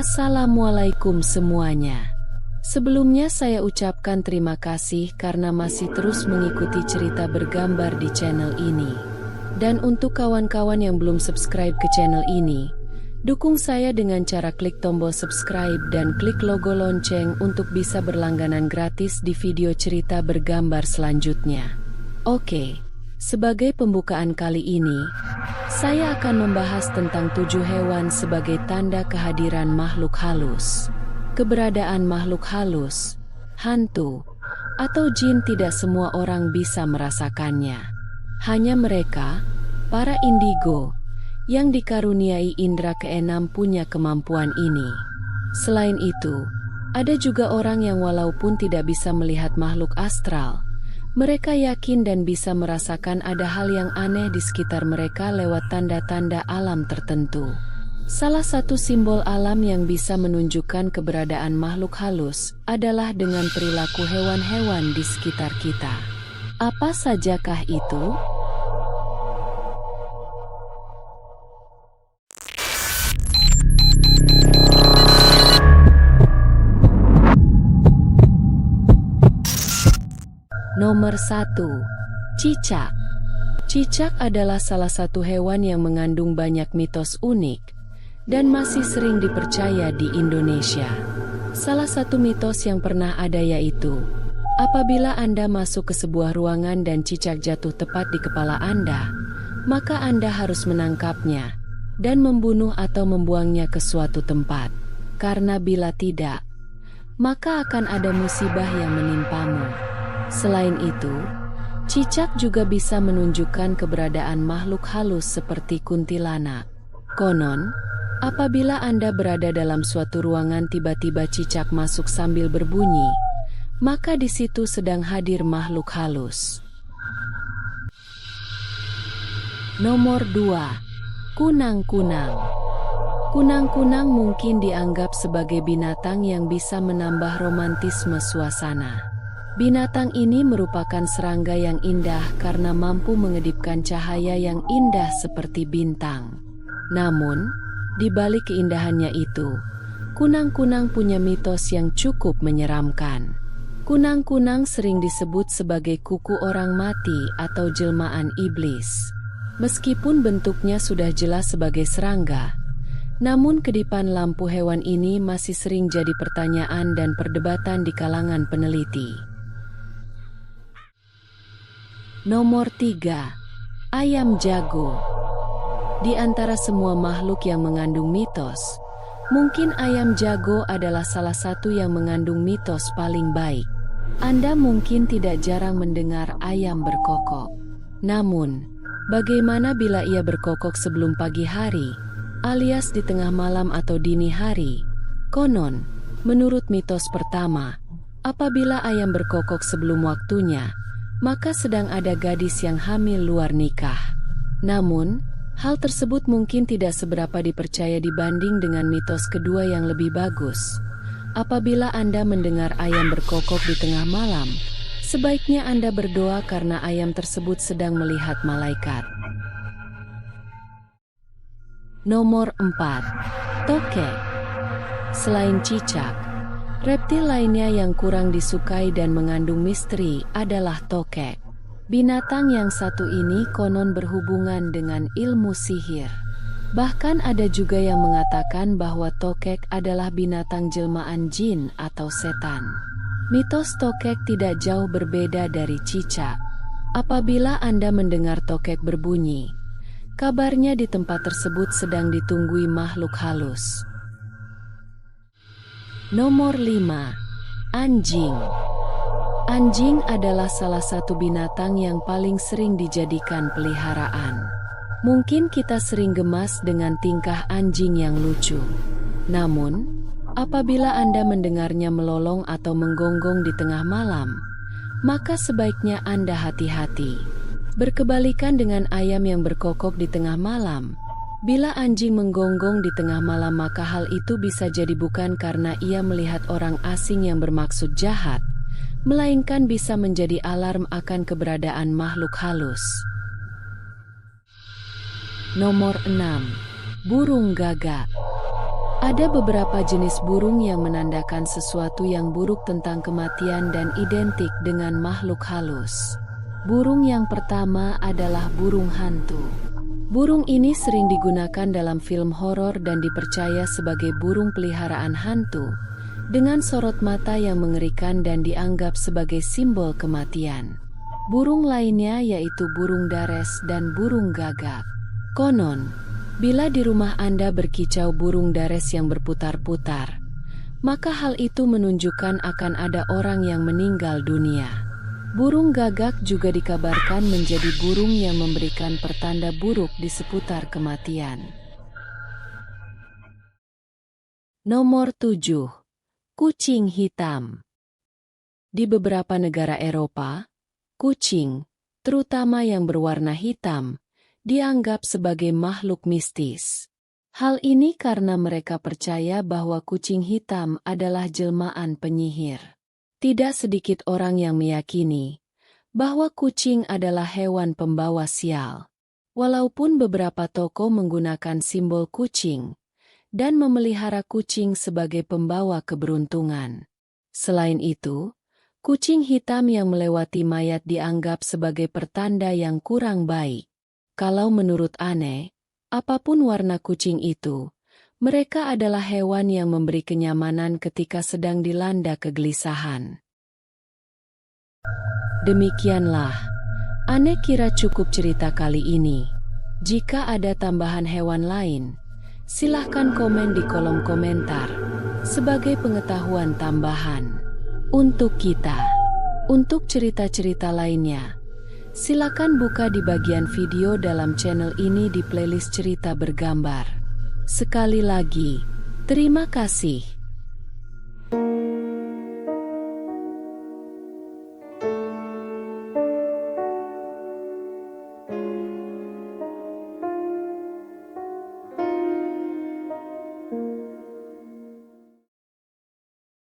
Assalamualaikum semuanya. Sebelumnya saya ucapkan terima kasih karena masih terus mengikuti cerita bergambar di channel ini. Dan untuk kawan-kawan yang belum subscribe ke channel ini, dukung saya dengan cara klik tombol subscribe dan klik logo lonceng untuk bisa berlangganan gratis di video cerita bergambar selanjutnya. Oke, sebagai pembukaan kali ini, saya akan membahas tentang 7 hewan sebagai tanda kehadiran makhluk halus. Keberadaan makhluk halus, hantu, atau jin tidak semua orang bisa merasakannya. Hanya mereka, para indigo, yang dikaruniai indera keenam punya kemampuan ini. Selain itu, ada juga orang yang walaupun tidak bisa melihat makhluk astral, mereka yakin dan bisa merasakan ada hal yang aneh di sekitar mereka lewat tanda-tanda alam tertentu. Salah satu simbol alam yang bisa menunjukkan keberadaan makhluk halus adalah dengan perilaku hewan-hewan di sekitar kita. Apa sajakah itu? Nomor 1. Cicak. Cicak adalah salah satu hewan yang mengandung banyak mitos unik dan masih sering dipercaya di Indonesia. Salah satu mitos yang pernah ada yaitu, apabila Anda masuk ke sebuah ruangan dan cicak jatuh tepat di kepala Anda, maka Anda harus menangkapnya dan membunuh atau membuangnya ke suatu tempat. Karena bila tidak, maka akan ada musibah yang menimpamu. Selain itu, cicak juga bisa menunjukkan keberadaan makhluk halus seperti kuntilanak. Konon, apabila Anda berada dalam suatu ruangan tiba-tiba cicak masuk sambil berbunyi, maka di situ sedang hadir makhluk halus. Nomor 2. Kunang-kunang. Kunang-kunang mungkin dianggap sebagai binatang yang bisa menambah romantisme suasana. Binatang ini merupakan serangga yang indah karena mampu mengedipkan cahaya yang indah seperti bintang. Namun, di balik keindahannya itu, kunang-kunang punya mitos yang cukup menyeramkan. Kunang-kunang sering disebut sebagai kuku orang mati atau jelmaan iblis. Meskipun bentuknya sudah jelas sebagai serangga, namun kedipan lampu hewan ini masih sering jadi pertanyaan dan perdebatan di kalangan peneliti. Nomor 3. Ayam jago. Di antara semua makhluk yang mengandung mitos, mungkin ayam jago adalah salah satu yang mengandung mitos paling baik. Anda mungkin tidak jarang mendengar ayam berkokok. Namun, bagaimana bila ia berkokok sebelum pagi hari, alias di tengah malam atau dini hari? Konon, menurut mitos pertama, apabila ayam berkokok sebelum waktunya, maka sedang ada gadis yang hamil luar nikah. Namun, hal tersebut mungkin tidak seberapa dipercaya dibanding dengan mitos kedua yang lebih bagus. Apabila Anda mendengar ayam berkokok di tengah malam, sebaiknya Anda berdoa karena ayam tersebut sedang melihat malaikat. Nomor 4. Tokek. Selain cicak, reptil lainnya yang kurang disukai dan mengandung misteri adalah tokek. Binatang yang satu ini konon berhubungan dengan ilmu sihir. Bahkan ada juga yang mengatakan bahwa tokek adalah binatang jelmaan jin atau setan. Mitos tokek tidak jauh berbeda dari cicak. Apabila Anda mendengar tokek berbunyi, kabarnya di tempat tersebut sedang ditunggui makhluk halus. Nomor 5. Anjing. Anjing adalah salah satu binatang yang paling sering dijadikan peliharaan. Mungkin kita sering gemas dengan tingkah anjing yang lucu. Namun, apabila Anda mendengarnya melolong atau menggonggong di tengah malam, maka sebaiknya Anda hati-hati. Berkebalikan dengan ayam yang berkokok di tengah malam, bila anjing menggonggong di tengah malam maka hal itu bisa jadi bukan karena ia melihat orang asing yang bermaksud jahat, melainkan bisa menjadi alarm akan keberadaan makhluk halus. Nomor 6. Burung gagak. Ada beberapa jenis burung yang menandakan sesuatu yang buruk tentang kematian dan identik dengan makhluk halus. Burung yang pertama adalah burung hantu. Burung ini sering digunakan dalam film horor dan dipercaya sebagai burung peliharaan hantu, dengan sorot mata yang mengerikan dan dianggap sebagai simbol kematian. Burung lainnya yaitu burung dares dan burung gagak. Konon, bila di rumah Anda berkicau burung dares yang berputar-putar, maka hal itu menunjukkan akan ada orang yang meninggal dunia. Burung gagak juga dikabarkan menjadi burung yang memberikan pertanda buruk di seputar kematian. Nomor 7. Kucing hitam. Di beberapa negara Eropa, kucing, terutama yang berwarna hitam, dianggap sebagai makhluk mistis. Hal ini karena mereka percaya bahwa kucing hitam adalah jelmaan penyihir. Tidak sedikit orang yang meyakini bahwa kucing adalah hewan pembawa sial. Walaupun beberapa tokoh menggunakan simbol kucing dan memelihara kucing sebagai pembawa keberuntungan. Selain itu, kucing hitam yang melewati mayat dianggap sebagai pertanda yang kurang baik. Kalau menurut Anne, apapun warna kucing itu, mereka adalah hewan yang memberi kenyamanan ketika sedang dilanda kegelisahan. Demikianlah, Anne kira cukup cerita kali ini. Jika ada tambahan hewan lain, silahkan komen di kolom komentar sebagai pengetahuan tambahan untuk kita. Untuk cerita-cerita lainnya, silakan buka di bagian video dalam channel ini di playlist cerita bergambar. Sekali lagi, terima kasih.